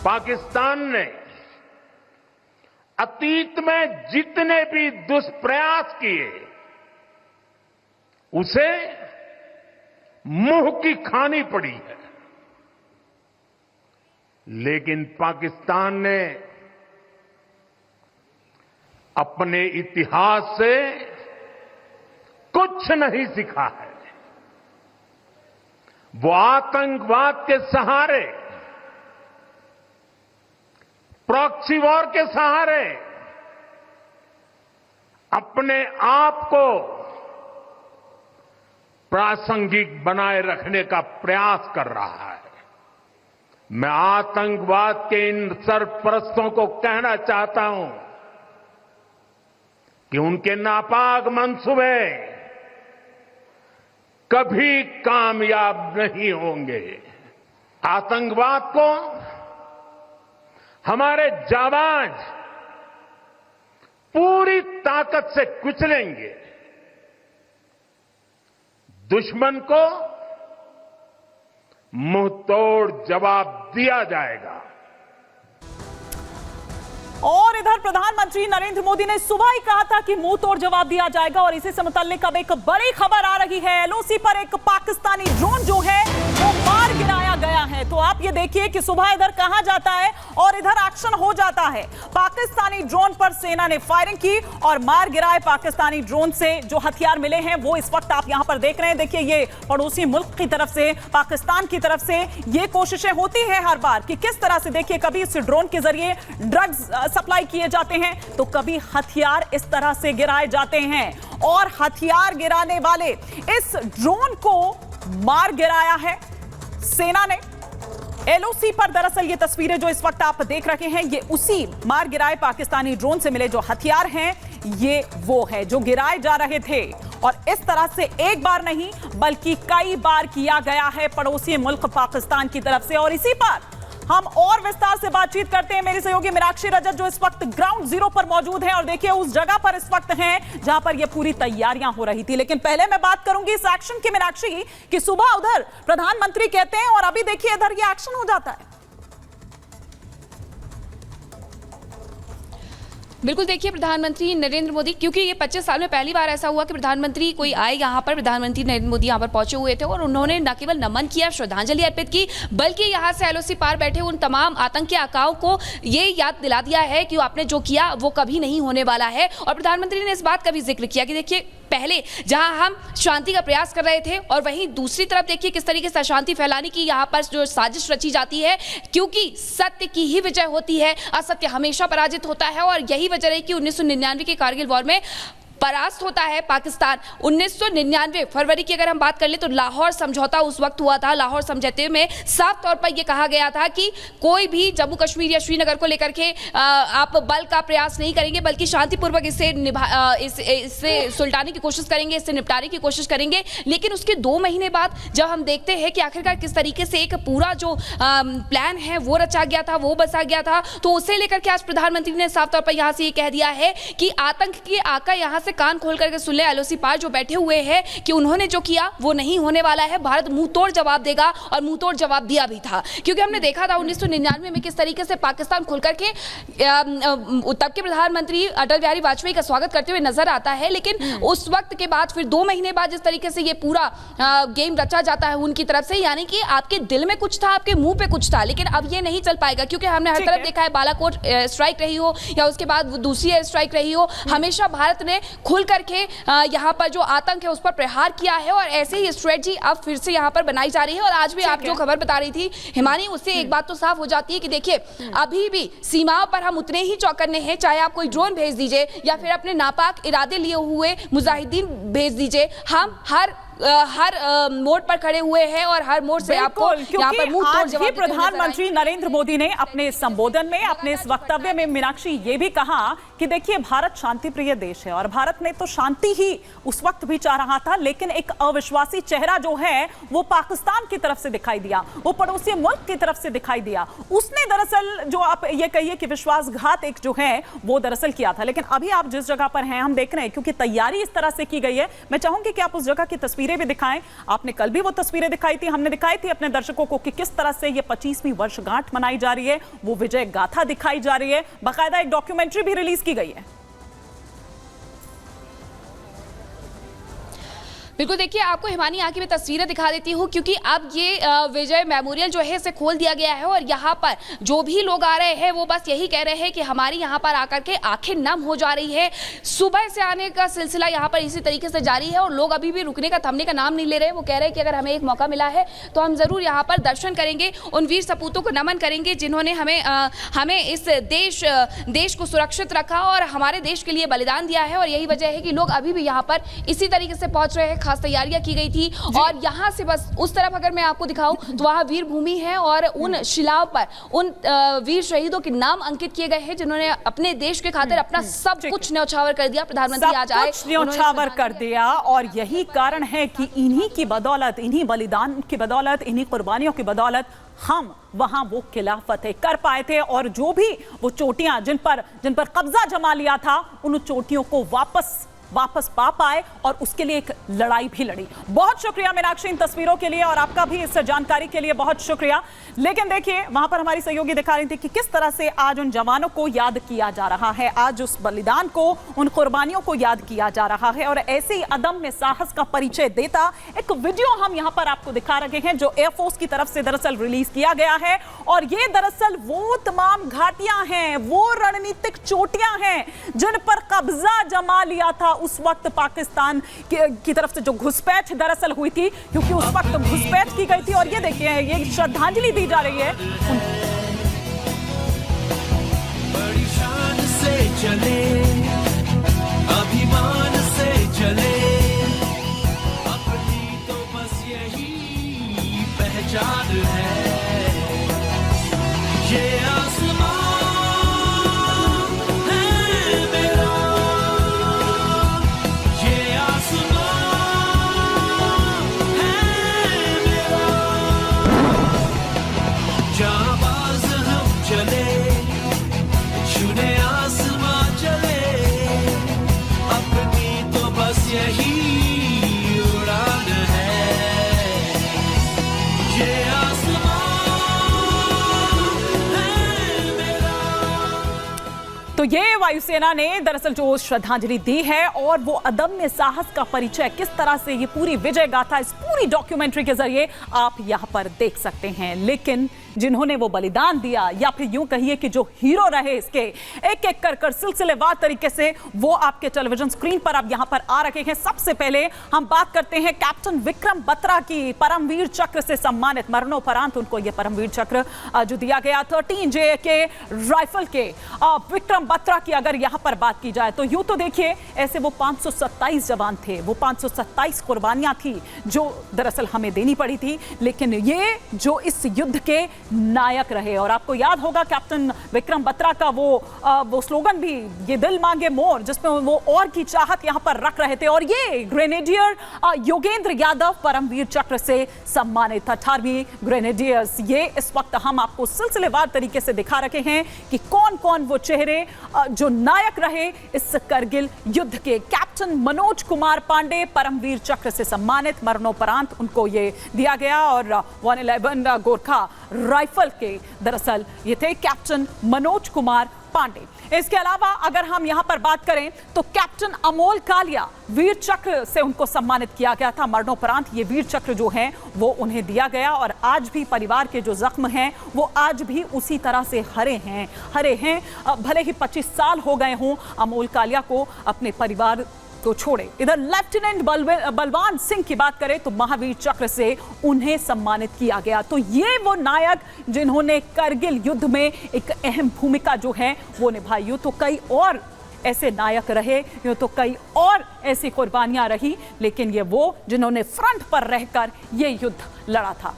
पाकिस्तान ने अतीत में जितने भी दुष्प्रयास किए उसे मुंह की खानी पड़ी है, लेकिन पाकिस्तान ने अपने इतिहास से कुछ नहीं सीखा है। वो आतंकवाद के सहारे, प्रॉक्सी वॉर के सहारे अपने आप को प्रासंगिक बनाए रखने का प्रयास कर रहा है। मैं आतंकवाद के इन सरपरस्तों को कहना चाहता हूं कि उनके नापाक मंसूबे कभी कामयाब नहीं होंगे। आतंकवाद को हमारे जाबाज पूरी ताकत से कुचलेंगे। दुश्मन को मुंहतोड़ जवाब दिया जाएगा। और इधर प्रधानमंत्री नरेंद्र मोदी ने सुबह ही कहा था कि मुंह तोड़ जवाब दिया जाएगा और इसी से मुताल्लिक अब एक बड़ी खबर आ रही है। एलओसी पर एक पाकिस्तानी ड्रोन जो है वो मार गिराया गया है। तो आप ये देखिए कि सुबह इधर कहा जाता है और इधर एक्शन हो जाता है। पाकिस्तानी ड्रोन पर सेना ने फायरिंग की और मार गिराए। पाकिस्तानी ड्रोन से जो हथियार मिले हैं वो इस वक्त आप यहां पर देख रहे हैं। देखिए ये पड़ोसी मुल्क की तरफ से, पाकिस्तान की तरफ से ये कोशिशें होती है हर बार कि किस तरह से, देखिए कभी इस ड्रोन के जरिए ड्रग्स सप्लाई किए जाते हैं तो कभी हथियार इस तरह से गिराए जाते हैं। और हथियार गिराने वाले इस ड्रोन को मार गिराया है सेना ने। एलओसी पर दरअसल ये तस्वीरें जो इस वक्त आप देख रहे हैं ये उसी मार गिराए पाकिस्तानी ड्रोन से मिले जो हथियार हैं ये वो है जो गिराए जा रहे थे। और इस तरह से एक बार नहीं बल्कि कई बार किया गया है पड़ोसी मुल्क पाकिस्तान की तरफ से। और इसी पर हम और विस्तार से बातचीत करते हैं। मेरी सहयोगी मीनाक्षी रजत जो इस वक्त ग्राउंड जीरो पर मौजूद है और देखिए उस जगह पर इस वक्त हैं जहां पर ये पूरी तैयारियां हो रही थी। लेकिन पहले मैं बात करूंगी इस एक्शन की, मीनाक्षी, कि सुबह उधर प्रधानमंत्री कहते हैं और अभी देखिए इधर ये एक्शन हो जाता है। बिल्कुल, देखिए प्रधानमंत्री नरेंद्र मोदी, क्योंकि ये 25 साल में पहली बार ऐसा हुआ कि प्रधानमंत्री कोई आए यहाँ पर, प्रधानमंत्री नरेंद्र मोदी यहाँ पर पहुंचे हुए थे और उन्होंने न केवल नमन किया, श्रद्धांजलि अर्पित की, बल्कि यहाँ से एलओसी पार बैठे उन तमाम आतंकी आकाओं को ये याद दिला दिया है कि आपने जो किया वो कभी नहीं होने वाला है। और प्रधानमंत्री ने इस बात का भी जिक्र किया कि देखिए पहले जहां हम शांति का प्रयास कर रहे थे और वहीं दूसरी तरफ देखिए किस तरीके से अशांति फैलाने की यहाँ पर जो साजिश रची जाती है, क्योंकि सत्य की ही विजय होती है, असत्य हमेशा पराजित होता है। और यही वजह रही कि 1999 के कारगिल वॉर में परास्त होता है पाकिस्तान। 1999 फरवरी की अगर हम बात कर ले तो लाहौर समझौता उस वक्त हुआ था। लाहौर समझौते में साफ तौर पर यह कहा गया था कि कोई भी जम्मू कश्मीर या श्रीनगर को लेकर के आप बल का प्रयास नहीं करेंगे, बल्कि शांतिपूर्वक इससे सुलटाने की कोशिश करेंगे, इससे निपटाने की कोशिश करेंगे। लेकिन उसके 2 महीने बाद जब हम देखते हैं कि आखिरकार किस तरीके से एक पूरा जो प्लान है वो रचा गया था, वो बसा गया था, तो उसे लेकर के आज प्रधानमंत्री ने साफ तौर पर यहां से ये कह दिया है कि आतंक के आका यहां से कान खोल करके सुन ले, एलओसी पार जो बैठे हुए हैं, कि उन्होंने जो किया वो नहीं होने वाला है। भारत मुंह तोड़ जवाब देगा और मुंह तोड़ जवाब दिया भी था, क्योंकि हमने देखा था 1999 में किस तरीके से पाकिस्तान खुल करके तब के प्रधानमंत्री अटल बिहारी वाजपेयी का स्वागत करते हुए नजर आता है। लेकिन उस वक्त के बाद फिर 2 महीने बाद जिस तरीके से ये पूरा गेम रचा जाता है उनकी तरफ से, यानी कि आपके दिल में कुछ था, आपके मुंह पे कुछ था, लेकिन अब ये नहीं चल पाएगा, क्योंकि हमने हर तरफ देखा है, बालाकोट स्ट्राइक रही हो या उसके बाद दूसरी एयर स्ट्राइक रही हो, हमेशा भारत ने खुल करके यहाँ पर जो आतंक है उस पर प्रहार किया है। और ऐसे ही स्ट्रेटजी अब फिर से यहाँ पर बनाई जा रही है। और आज भी आप जो खबर बता रही थी हिमानी, उससे एक बात तो साफ हो जाती है कि देखिए अभी भी सीमाओं पर हम उतने ही चौकन्ने हैं, चाहे आप कोई ड्रोन भेज दीजिए या फिर अपने नापाक इरादे लिए हुए मुजाहिदीन भेज दीजिए, हम हर मोड़ पर खड़े हुए हैं और हर मोड़ से आपको यहाँ पर मुंह तोड़ जवाब देते प्रधानमंत्री नरेंद्र मोदी ने अपने संबोधन में, अपने इस वक्तव्य में मीनाक्षी ये भी कहा कि देखिए भारत शांति प्रिय देश है और भारत ने तो शांति ही उस वक्त भी चाह रहा था, लेकिन एक अविश्वासी चेहरा जो है वो पाकिस्तान की तरफ से दिखाई दिया, वो पड़ोसी मुल्क की तरफ से दिखाई दिया। उसने दरअसल जो आप ये कहिए कि विश्वासघात एक जो है वो दरअसल किया था। लेकिन अभी आप जिस जगह पर हैं हम देख रहे हैं, क्योंकि तैयारी इस तरह से की गई है, मैं चाहूंगी कि आप उस जगह की तस्वीर तस्वीरें भी दिखाएं। आपने कल भी वो तस्वीरें दिखाई थी, हमने दिखाई थी अपने दर्शकों को कि किस तरह से ये 25वीं वर्षगांठ मनाई जा रही है, वो विजय गाथा दिखाई जा रही है। बाकायदा एक डॉक्यूमेंट्री भी रिलीज की गई है। बिल्कुल, देखिए आपको हिमानी यहाँ की मैं तस्वीरें दिखा देती हूँ, क्योंकि अब ये विजय मेमोरियल जो है इसे खोल दिया गया है और यहाँ पर जो भी लोग आ रहे हैं वो बस यही कह रहे हैं कि हमारी यहाँ पर आकर के आंखें नम हो जा रही है। सुबह से आने का सिलसिला यहाँ पर इसी तरीके से जारी है और लोग अभी भी रुकने का, थमने का नाम नहीं ले रहे हैं। वो कह रहे हैं कि अगर हमें एक मौका मिला है तो हम ज़रूर यहाँ पर दर्शन करेंगे, उन वीर सपूतों को नमन करेंगे जिन्होंने हमें इस देश को सुरक्षित रखा और हमारे देश के लिए बलिदान दिया है। और यही वजह है कि लोग अभी भी यहाँ पर इसी तरीके से पहुँच रहे हैं। खास तैयारियां की गई थी और यहां से बस उस तरफ अगर मैं आपको दिखाऊं तो वहां वीर भूमि है और उन शिलाओं पर उन वीर शहीदों के नाम अंकित किए गए हैं जिन्होंने अपने देश के खातिर अपना सब कुछ न्यौछावर कर दिया। प्रधानमंत्री आज आए, न्यौछावर कर दिया और यही कारण है कि इन्हीं की बदौलत, इन्हीं बलिदान की बदौलत, इन्हीं कुर्बानियों की बदौलत हम वहां वो किला फतेह कर पाए थे और जो भी वो चोटियां जिन पर कब्जा जमा लिया था, उन चोटियों को वापस पा पाए और उसके लिए एक लड़ाई भी लड़ी। बहुत शुक्रिया मीनाक्षी इन तस्वीरों के लिए और आपका भी इस जानकारी के लिए बहुत शुक्रिया। लेकिन देखिए वहां पर हमारी सहयोगी दिखा रही थी कि किस तरह से आज उन जवानों को याद किया जा रहा है, आज उस बलिदान को, उन कुर्बानियों को याद किया जा रहा है। और ऐसे ही अदम्य साहस का परिचय देता एक वीडियो हम यहां पर आपको दिखा रहे हैं जो एयरफोर्स की तरफ से दरअसल रिलीज किया गया है। और ये दरअसल वो तमाम घाटियां हैं, वो रणनीतिक चोटियां हैं जिन पर कब्जा जमा लिया था उस वक्त पाकिस्तान की तरफ से जो घुसपैठ दरअसल हुई थी, क्योंकि उस वक्त घुसपैठ की गई थी। और ये देखिए ये श्रद्धांजलि दी जा रही है। बड़ी शान से चले, अभिमान से चले, अपनी तो बस यही पहचान है। ये आसमां तो ये वायुसेना ने दरअसल जो श्रद्धांजलि दी है और वो अदम्य साहस का परिचय किस तरह से ये पूरी विजय गाथा इस पूरी डॉक्यूमेंट्री के जरिए आप यहां पर देख सकते हैं। लेकिन जिन्होंने वो बलिदान दिया या फिर यूं कहिए कि जो हीरो रहे इसके, एक एक कर सिलसिलेवार तरीके से वो आपके टेलीविजन स्क्रीन पर अब यहां पर आ रखे हैं। सबसे पहले हम बात करते हैं कैप्टन विक्रम बत्रा की, परमवीर चक्र से सम्मानित, मरणोपरांत उनको ये परमवीर चक्र जो दिया गया 13 JK राइफल के विक्रम बत्रा की अगर यहां पर बात की जाए तो यूं तो देखिए ऐसे वो 527 जवान थे, वो 527 कुर्बानियां थी जो दरअसल हमें देनी पड़ी थी। लेकिन ये जो इस युद्ध के नायक रहे और आपको याद होगा कैप्टन विक्रम बत्रा का वो स्लोगन भी, ये दिल मांगे मोर, जिसमें वो और की चाहत यहां पर रख रहे थे। और ये ग्रेनेडियर योगेंद्र यादव परमवीर चक्र से सम्मानित 18वीं ग्रेनेडियर्स। ये इस वक्त हम आपको सिलसिलेवार तरीके से दिखा रखे हैं कि कौन कौन वो चेहरे जो नायक रहे इस करगिल युद्ध के। कैप्टन मनोज कुमार पांडे परमवीर चक्र से सम्मानित, मरणोपरांत उनको ये दिया गया। और 111 गोरखा राइफल के दरअसल ये थे कैप्टन मनोज कुमार पांडे। इसके अलावा अगर हम यहां पर बात करें तो कैप्टन अमोल कालिया वीर चक्र से उनको सम्मानित किया गया था। मरणोपरांत ये वीर चक्र जो है वो उन्हें दिया गया और आज भी परिवार के जो जख्म हैं वो आज भी उसी तरह से हरे हैं। भले ही 25 साल हो गए हों अमोल कालिया को अपने परिवार तो छोड़े। इधर लेफ्टिनेंट बलवान सिंह की बात करें तो महावीर चक्र से उन्हें सम्मानित किया गया। तो ये वो नायक जिन्होंने करगिल युद्ध में एक अहम भूमिका जो है वो निभाई। यूं तो कई और ऐसे नायक रहे, यूं तो कई और ऐसी कुर्बानियां रही, लेकिन ये वो जिन्होंने फ्रंट पर रहकर ये युद्ध लड़ा था।